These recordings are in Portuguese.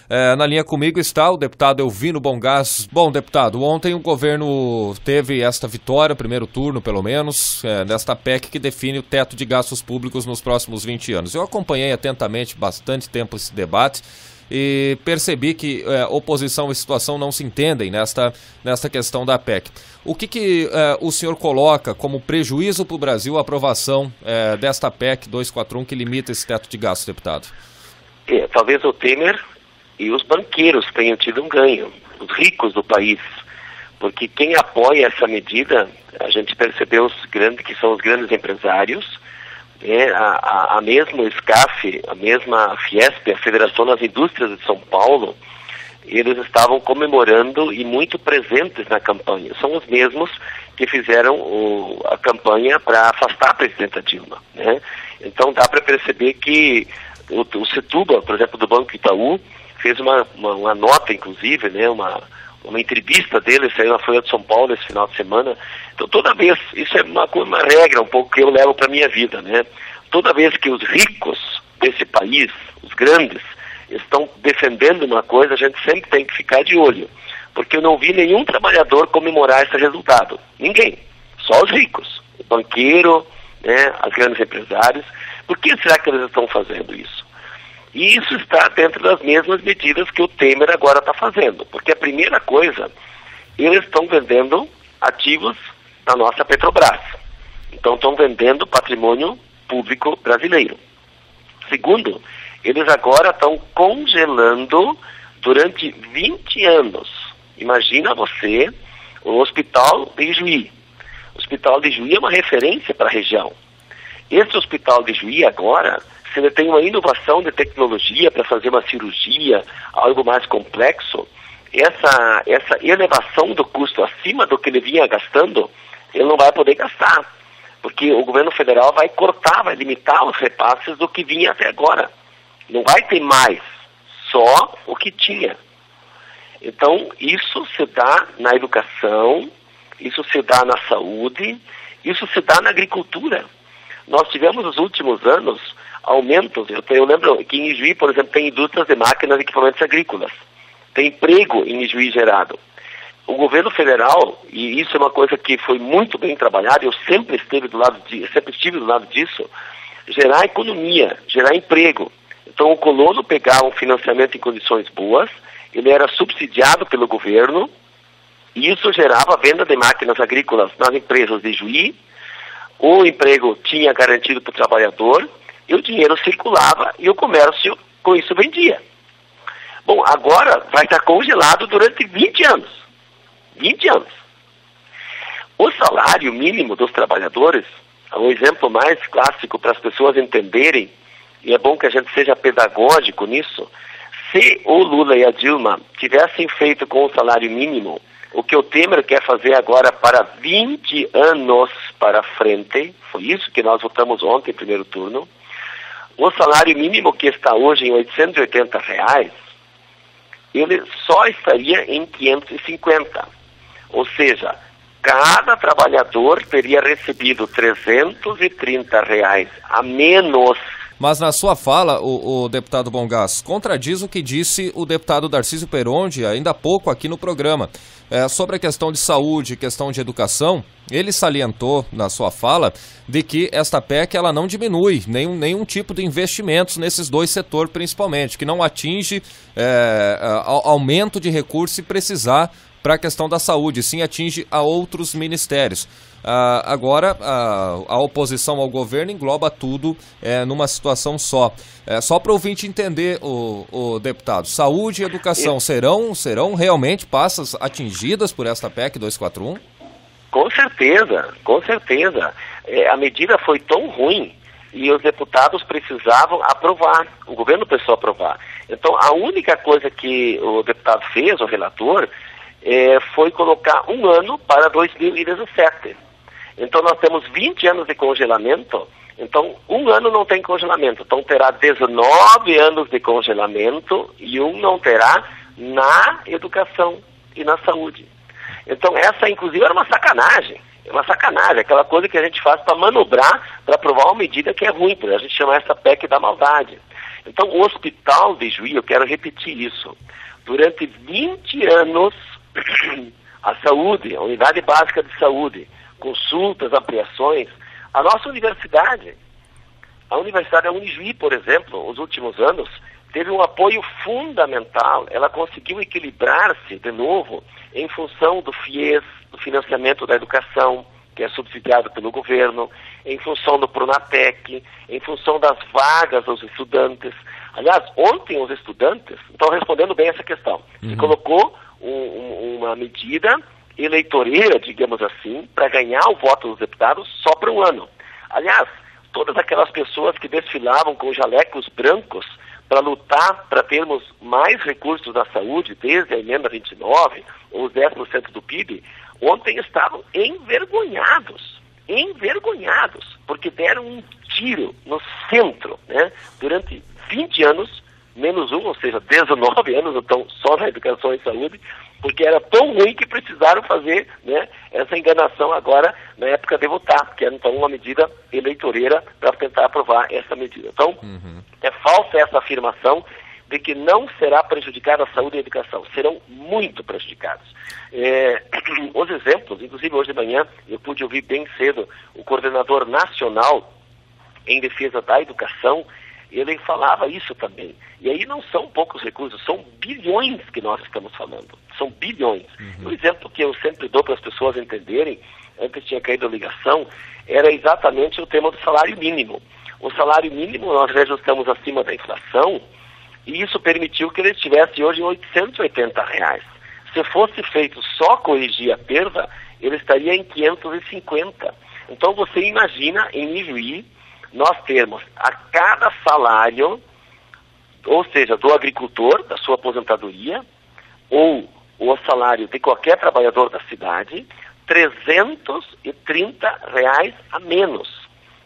Na linha comigo está o deputado Elvino Bongás. Bom, deputado, ontem o governo teve esta vitória, primeiro turno pelo menos, nesta PEC que define o teto de gastos públicos nos próximos 20 anos. Eu acompanhei atentamente bastante tempo esse debate e percebi que oposição e situação não se entendem nesta questão da PEC. O que o senhor coloca como prejuízo para o Brasil a aprovação desta PEC 241 que limita esse teto de gastos, deputado? Talvez o Temer e os banqueiros tenham tido um ganho, os ricos do país, porque quem apoia essa medida, a gente percebeu que são os grandes empresários, a mesma SCAF, a mesma Fiesp, a Federação das Indústrias de São Paulo, eles estavam comemorando e muito presentes na campanha. São os mesmos que fizeram a campanha para afastar a presidenta Dilma, né? Então dá para perceber que o Setúbal, por exemplo, do Banco Itaú, fez uma nota, inclusive, né, uma entrevista dele, saiu na Folha de São Paulo esse final de semana. Então toda vez, isso é uma regra um pouco que eu levo para a minha vida, né? Toda vez que os ricos desse país, os grandes, estão defendendo uma coisa, a gente sempre tem que ficar de olho, porque eu não vi nenhum trabalhador comemorar esse resultado. Ninguém. Só os ricos. O banqueiro, né, os grandes empresários. Por que será que eles estão fazendo isso? E isso está dentro das mesmas medidas que o Temer agora está fazendo. Porque a primeira coisa, eles estão vendendo ativos da nossa Petrobras. Então estão vendendo patrimônio público brasileiro. Segundo, eles agora estão congelando durante 20 anos. Imagina você o Hospital de Juí. O Hospital de Juí é uma referência para a região. Esse Hospital de Juí agora, se ele tem uma inovação de tecnologia para fazer uma cirurgia, algo mais complexo, essa elevação do custo acima do que ele vinha gastando, ele não vai poder gastar. Porque o governo federal vai cortar, vai limitar os repasses do que vinha até agora. Não vai ter mais, só o que tinha. Então, isso se dá na educação, isso se dá na saúde, isso se dá na agricultura. Nós tivemos nos últimos anos aumentos. Eu lembro que em Ijuí, por exemplo, tem indústrias de máquinas e equipamentos agrícolas. Tem emprego em Ijuí gerado. O governo federal, e isso é uma coisa que foi muito bem trabalhada, eu sempre estive do lado disso, gerar economia, gerar emprego. Então o colono pegava um financiamento em condições boas, ele era subsidiado pelo governo, e isso gerava a venda de máquinas agrícolas nas empresas de Juí, o emprego tinha garantido para o trabalhador, e o dinheiro circulava e o comércio com isso vendia. Bom, agora vai estar congelado durante 20 anos. 20 anos. O salário mínimo dos trabalhadores, é um exemplo mais clássico para as pessoas entenderem, e é bom que a gente seja pedagógico nisso. Se o Lula e a Dilma tivessem feito com o salário mínimo o que o Temer quer fazer agora para 20 anos para frente, foi isso que nós votamos ontem, em primeiro turno, o salário mínimo que está hoje em R$880, ele só estaria em 550. Ou seja, cada trabalhador teria recebido R$330 a menos. Mas na sua fala, o deputado Bongás, contradiz o que disse o deputado Darcísio Perondi ainda há pouco aqui no programa. Sobre a questão de saúde, questão de educação, ele salientou na sua fala de que esta PEC ela não diminui nenhum tipo de investimentos nesses dois setores principalmente, que não atinge aumento de recursos se precisar para a questão da saúde, sim atinge a outros ministérios. Agora, a oposição ao governo engloba tudo numa situação só. Só para o ouvinte entender, o deputado, saúde e educação serão realmente passas atingidas por esta PEC 241? Com certeza, com certeza. A medida foi tão ruim e os deputados precisavam aprovar, o governo precisou aprovar. Então, a única coisa que o deputado fez, o relator, foi colocar um ano para 2017. Então nós temos 20 anos de congelamento, então um ano não tem congelamento, então terá 19 anos de congelamento e um não terá na educação e na saúde. Então essa inclusive era uma sacanagem, aquela coisa que a gente faz para manobrar, para aprovar uma medida que é ruim, a gente chama essa PEC da maldade. Então, o Hospital de Juí, eu quero repetir isso, durante 20 anos, a saúde, a unidade básica de saúde, consultas, ampliações, a nossa universidade, a Universidade Unijuí, por exemplo, os últimos anos, teve um apoio fundamental, ela conseguiu equilibrar-se de novo em função do FIES, do financiamento da educação, que é subsidiado pelo governo, em função do Pronatec, em função das vagas dos estudantes. Aliás, ontem os estudantes estão respondendo bem essa questão. Se colocou uma medida eleitoreira, digamos assim, para ganhar o voto dos deputados só para um ano. Aliás, todas aquelas pessoas que desfilavam com jalecos brancos para lutar para termos mais recursos na saúde, desde a emenda 29, ou os 10% do PIB, ontem estavam envergonhados, porque deram um tiro no centro, né? Durante 20 anos, menos um, ou seja, 19 anos, então só na educação e saúde, porque era tão ruim que precisaram fazer, né, essa enganação agora na época de votar, que era então uma medida eleitoreira para tentar aprovar essa medida. Então, é falsa essa afirmação de que não será prejudicada a saúde e a educação. Serão muito prejudicados. Os exemplos, inclusive hoje de manhã, eu pude ouvir bem cedo o coordenador nacional em defesa da educação, ele falava isso também. E aí não são poucos recursos, são bilhões que nós estamos falando. São bilhões. O exemplo que eu sempre dou para as pessoas entenderem, antes tinha caído a ligação, era exatamente o tema do salário mínimo. O salário mínimo nós reajustamos acima da inflação, e isso permitiu que ele estivesse hoje em R$880. Se fosse feito só corrigir a perda, ele estaria em 550. Então você imagina, em Ijuí, nós temos a cada salário, ou seja, do agricultor, da sua aposentadoria, ou o salário de qualquer trabalhador da cidade, R$330 a menos.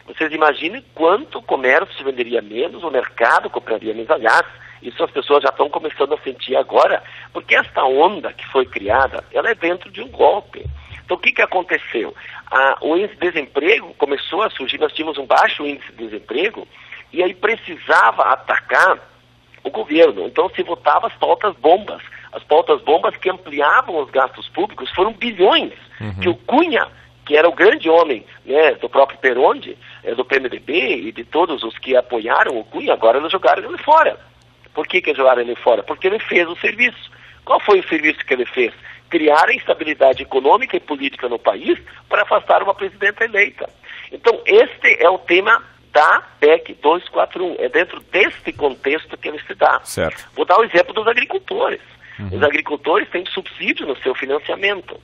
Vocês imaginem quanto o comércio venderia menos, o mercado compraria menos. Aliás, isso as pessoas já estão começando a sentir agora, porque esta onda que foi criada, ela é dentro de um golpe. Então, o que aconteceu? O índice de desemprego começou a surgir, nós tínhamos um baixo índice de desemprego, e aí precisava atacar o governo. Então, se votava as pautas bombas. As pautas bombas que ampliavam os gastos públicos foram bilhões, que o Cunha, que era o grande homem, né, do próprio Peronde, do PMDB e de todos os que apoiaram o Cunha, agora eles jogaram ele fora. Por que jogaram ele fora? Porque ele fez o serviço. Qual foi o serviço que ele fez? Criar a instabilidade econômica e política no país para afastar uma presidenta eleita. Então, este é o tema da PEC 241. É dentro deste contexto que ele se dá. Certo. Vou dar o exemplo dos agricultores. Os agricultores têm subsídio no seu financiamento.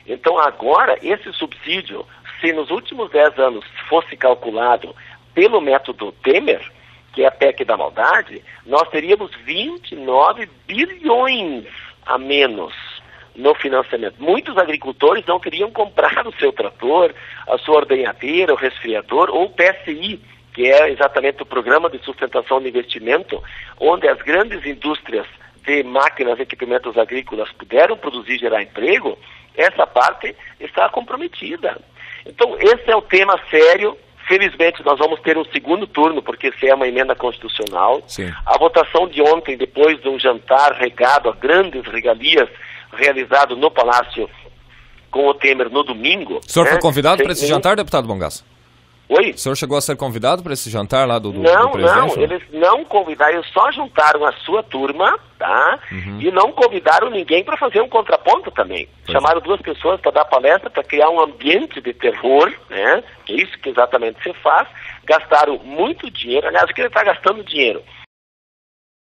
Então, agora, esse subsídio, se nos últimos 10 anos fosse calculado pelo método Temer, que é a PEC da maldade, nós teríamos 29 bilhões a menos no financiamento. Muitos agricultores não teriam comprado o seu trator, a sua ordenhadeira, o resfriador ou o PSI, que é exatamente o Programa de Sustentação de Investimento, onde as grandes indústrias de máquinas e equipamentos agrícolas puderam produzir e gerar emprego. Essa parte está comprometida. Então, esse é o tema sério. Felizmente, nós vamos ter um segundo turno, porque se é uma emenda constitucional. Sim. A votação de ontem, depois de um jantar regado a grandes regalias, realizado no Palácio com o Temer no domingo. O senhor foi convidado para esse jantar, deputado Bongasso? Oi? O senhor chegou a ser convidado para esse jantar lá do Não, presidente? não, eles não convidaram, eles só juntaram a sua turma, tá? E não convidaram ninguém para fazer um contraponto também. Chamaram duas pessoas para dar palestra, para criar um ambiente de terror, né? Que é isso que exatamente se faz. Gastaram muito dinheiro, aliás, o que ele está gastando dinheiro?